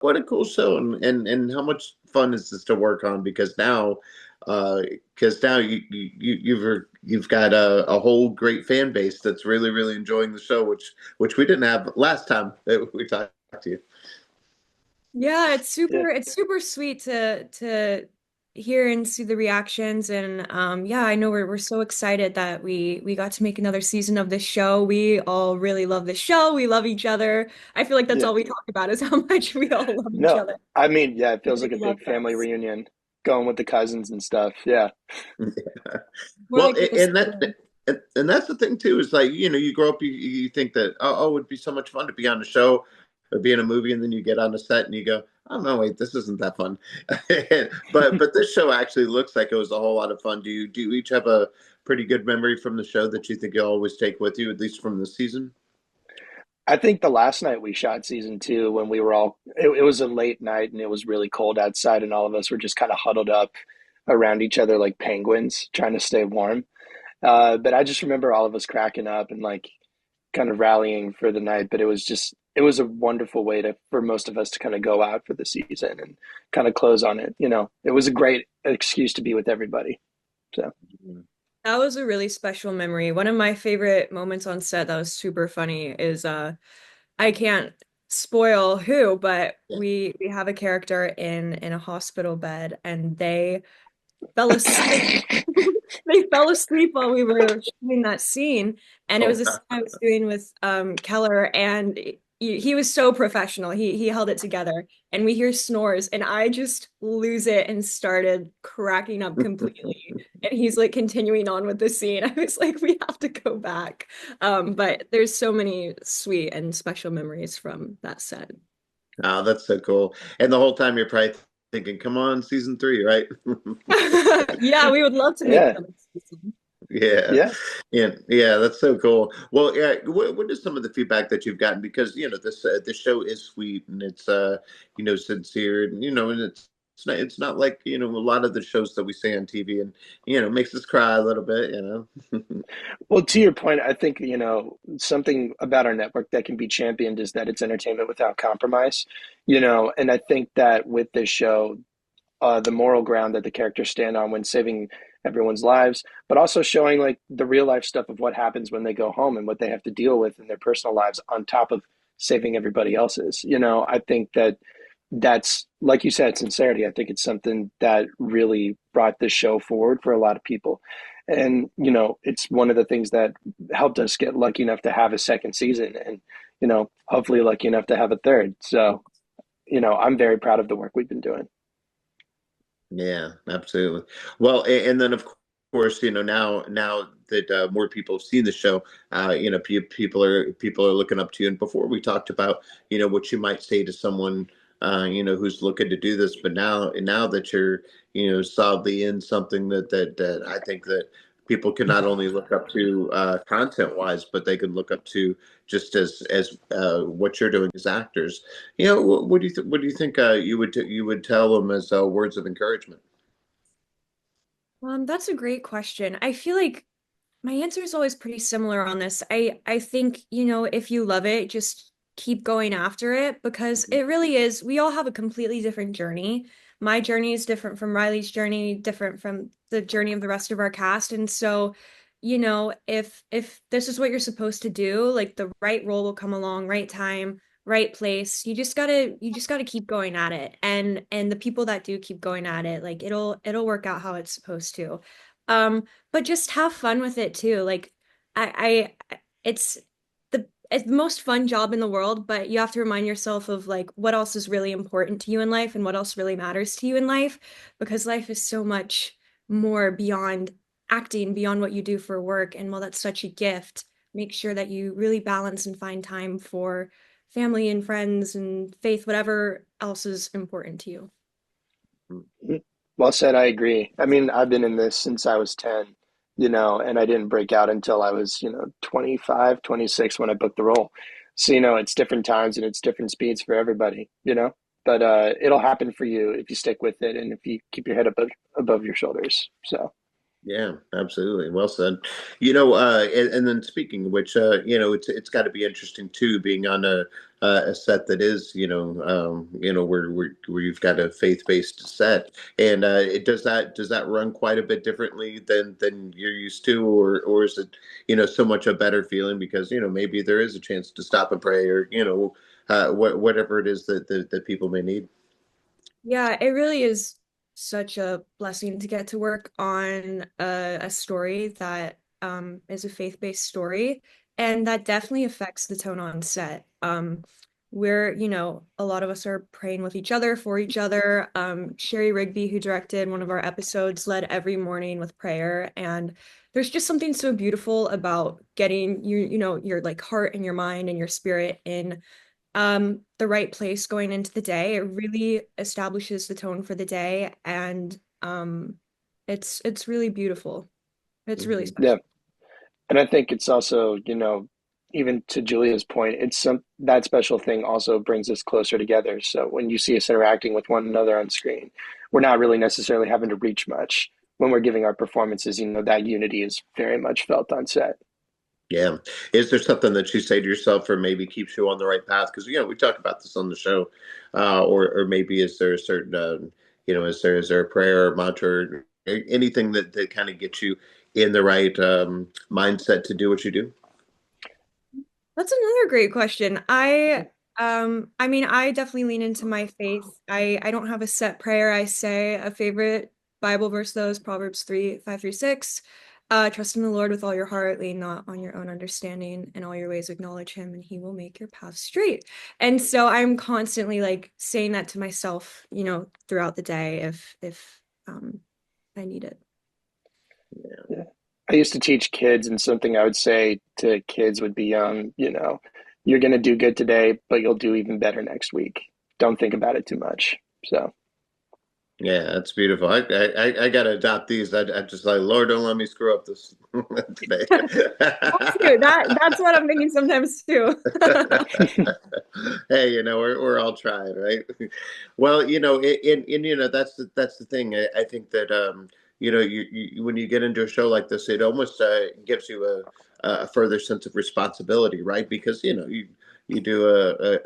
what a cool show, and how much fun is this to work on? Uh, because now you've got a whole great fan base that's really really enjoying the show, which we didn't have last time that we talked to you. Yeah, Yeah. it's super sweet to hear and see the reactions and yeah, I know we're so excited that we got to make another season of this show. We all really love this show. We love each other. I feel like that's Yeah. all we talk about is how much we all love each No, other. I mean, yeah, it feels like Everybody a big loves family us. reunion going with the cousins and stuff. Yeah. We're Well, like this. and that's the thing too is like you grow up you think that oh it'd be so much fun to be on a show or be in a movie and then you get on a set and you go oh no wait this isn't that fun, but this show actually looks like it was a whole lot of fun. Do you each have a pretty good memory from the show that you think you'll always take with you at least from the season? I think the last night we shot season two when we were all, it was a late night and it was really cold outside and all of us were just kind of huddled up around each other like penguins trying to stay warm. But I just remember all of us cracking up and like kind of rallying for the night. But it was a wonderful way to, for most of us to kind of go out for the season and kind of close on it. You know, it was a great excuse to be with everybody. So, That was a really special memory. One of my favorite moments on set that was super funny is I can't spoil who, but Yeah. we have a character in a hospital bed and they fell asleep. They fell asleep while we were shooting that scene, and it was Oh, a scene I was doing with Keller, and he was so professional. He held it together, and we hear snores, and I just lose it and started cracking up completely. And he's like continuing on with the scene. I was like, we have to go back. But there's so many sweet and special memories from that set. oh, that's so cool. And the whole time you're probably thinking, come on, season three, right? Yeah, we would love to make yeah, another season. Yeah, yeah. yeah, that's so cool. Well, yeah, what is some of the feedback that you've gotten? Because this show is sweet and it's sincere, and and it's not like a lot of the shows that we see on TV and makes us cry a little bit, Well, to your point, I think, something about our network that can be championed is that it's entertainment without compromise, and I think that with this show, the moral ground that the characters stand on when saving everyone's lives, but also showing like the real life stuff of what happens when they go home and what they have to deal with in their personal lives on top of saving everybody else's. I think that that's, like you said, sincerity. I think it's something that really brought this show forward for a lot of people. And, it's one of the things that helped us get lucky enough to have a second season and, hopefully lucky enough to have a third. So, I'm very proud of the work we've been doing. Yeah, absolutely. Well, and then of course, now that more people have seen the show, people are looking up to you. And before we talked about, what you might say to someone, who's looking to do this, but now that you're, solidly in something that I think that people can not only look up to content wise, but they can look up to just as what you're doing as actors. What do you think you would tell them as words of encouragement? That's a great question. I feel like my answer is always pretty similar on this. I think, if you love it, just keep going after it because it really is, we all have a completely different journey. My journey is different from Reilly's journey, different from the journey of the rest of our cast. And so, if this is what you're supposed to do, like the right role will come along, right time, right place. You just gotta keep going at it. And the people that do keep going at it, like it'll work out how it's supposed to. But just have fun with it too. Like it's it's the most fun job in the world, but you have to remind yourself of like what else is really important to you in life and what else really matters to you in life because life is so much more beyond acting, beyond what you do for work. And while that's such a gift, make sure that you really balance and find time for family and friends and faith, whatever else is important to you. Well said, I agree. I mean, I've been in this since I was 10, and I didn't break out until I was, 25, 26 when I booked the role. So, it's different times and it's different speeds for everybody, but it'll happen for you if you stick with it and if you keep your head above your shoulders. So, Yeah, absolutely. Well said. And then speaking of which, it's got to be interesting too, being on a set that is, where you've got a faith-based set, and does that run quite a bit differently than you're used to, or is it, so much a better feeling because maybe there is a chance to stop and pray, or whatever it is that people may need. Yeah, it really is such a blessing to get to work on a story that is a faith-based story, and that definitely affects the tone on set. A lot of us are praying with each other, for each other. Sherry Rigby, who directed one of our episodes, led every morning with prayer, and there's just something so beautiful about getting your like heart and your mind and your spirit in the right place going into the day. It really establishes the tone for the day, and it's really beautiful. It's really Hmm. Yeah. special. And I think it's also, even to Julia's point, it's that special thing also brings us closer together. So when you see us interacting with one another on screen, we're not really necessarily having to reach much. When we're giving our performances, that unity is very much felt on set. Yeah. Is there something that you say to yourself, or maybe keeps you on the right path? Because we talk about this on the show, or maybe is there a certain, is there a prayer or mantra, or anything that kind of gets you in the right mindset to do what you do? That's another great question. I mean, I definitely lean into my faith. I don't have a set prayer. I say a favorite Bible verse though is Proverbs 3:5 through 6. Trust in the Lord with all your heart, lean not on your own understanding, in all your ways acknowledge him, and he will make your path straight. And so I'm constantly like saying that to myself, throughout the day if I need it. Yeah. I used to teach kids, and something I would say to kids would be, you're going to do good today, but you'll do even better next week. Don't think about it too much. So, Yeah, that's beautiful. I gotta adopt these. I just like, Lord, don't let me screw up this today. That too. That's what I'm thinking sometimes too. Hey, we're all trying, right? Well, that's the thing. I think that when you get into a show like this, it almost gives you a further sense of responsibility, right? Because you do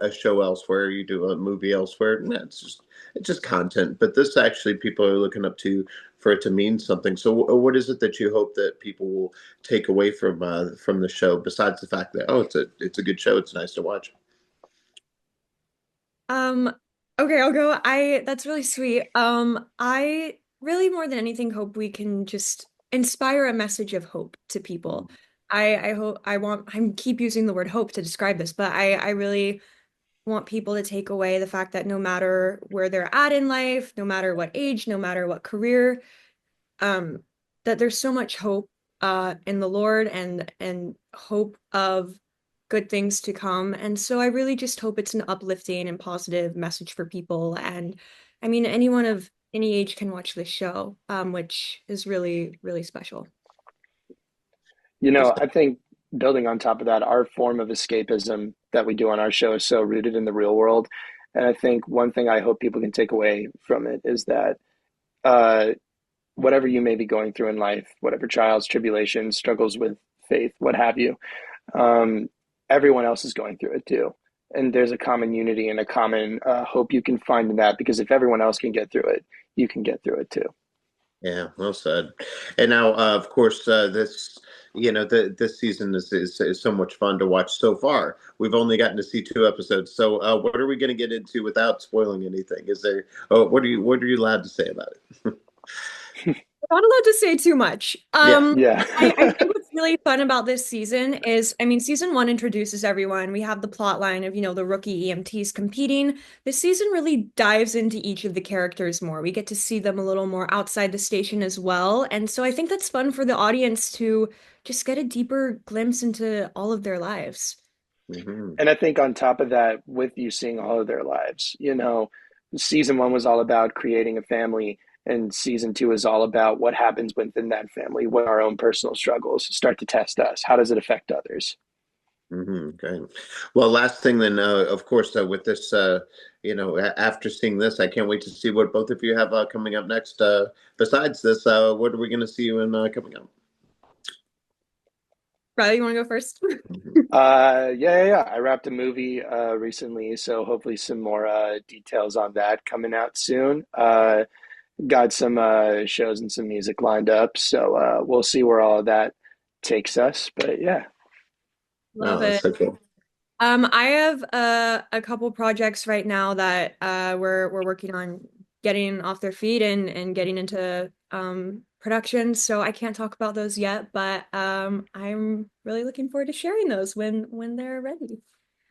a show elsewhere, you do a movie elsewhere, and it's just content. But this actually people are looking up to for it to mean something. So, what is it that you hope that people will take away from the show, besides the fact that it's a good show, it's nice to watch? Um, okay, I'll go. That's really sweet. I really more than anything hope we can just inspire a message of hope to people. I hope I'm keep using the word hope to describe this, but I really want people to take away the fact that no matter where they're at in life, no matter what age, no matter what career, um, that there's so much hope in the Lord and hope of good things to come. And so I really just hope it's an uplifting and positive message for people. And I mean, anyone of any age can watch this show, which is really, really special. I think building on top of that, our form of escapism that we do on our show is so rooted in the real world. And I think one thing I hope people can take away from it is that uh, whatever you may be going through in life, whatever trials, tribulations, struggles with faith, what have you, um, everyone else is going through it too. And there's a common unity and a common hope you can find in that because if everyone else can get through it, you can get through it too. Yeah, well said. And now, of course, this season is so much fun to watch so far. We've only gotten to see 2 episodes. So, what are we going to get into without spoiling anything? Is there? Oh, what are you allowed to say about it? Not allowed to say too much. Yeah. Yeah. I think what's really fun about this season is, I mean, season one introduces everyone. We have the plot line of, the rookie EMTs competing. This season really dives into each of the characters more. We get to see them a little more outside the station as well. And so I think that's fun for the audience to just get a deeper glimpse into all of their lives. Hmm. And I think on top of that, with you seeing all of their lives, season one was all about creating a family, and season two is all about what happens within that family, what our own personal struggles start to test us. How does it affect others? Hmm. Okay. Well, last thing then, of course, with this, after seeing this, I can't wait to see what both of you have coming up next. Besides this, what are we going to see you in coming up? Riley, you want to go first? Yeah. I wrapped a movie recently, so hopefully some more details on that coming out soon. Got some shows and some music lined up, so we'll see where all of that takes us. But yeah. Love Oh, that's it. so cool. I have a couple projects right now that we're working on getting off their feet and getting into production. So I can't talk about those yet, but I'm really looking forward to sharing those when they're ready.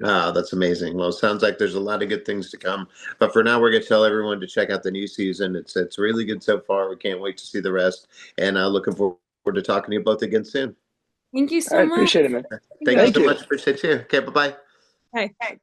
Ah, that's amazing. Well, it sounds like there's a lot of good things to come. But for now, we're going to tell everyone to check out the new season. It's really good so far. We can't wait to see the rest. And looking forward to talking to you both again soon. Thank you All so right, much. appreciate it, man. Thank you Thank so You. you. much. Appreciate you. Okay, bye bye. Bye.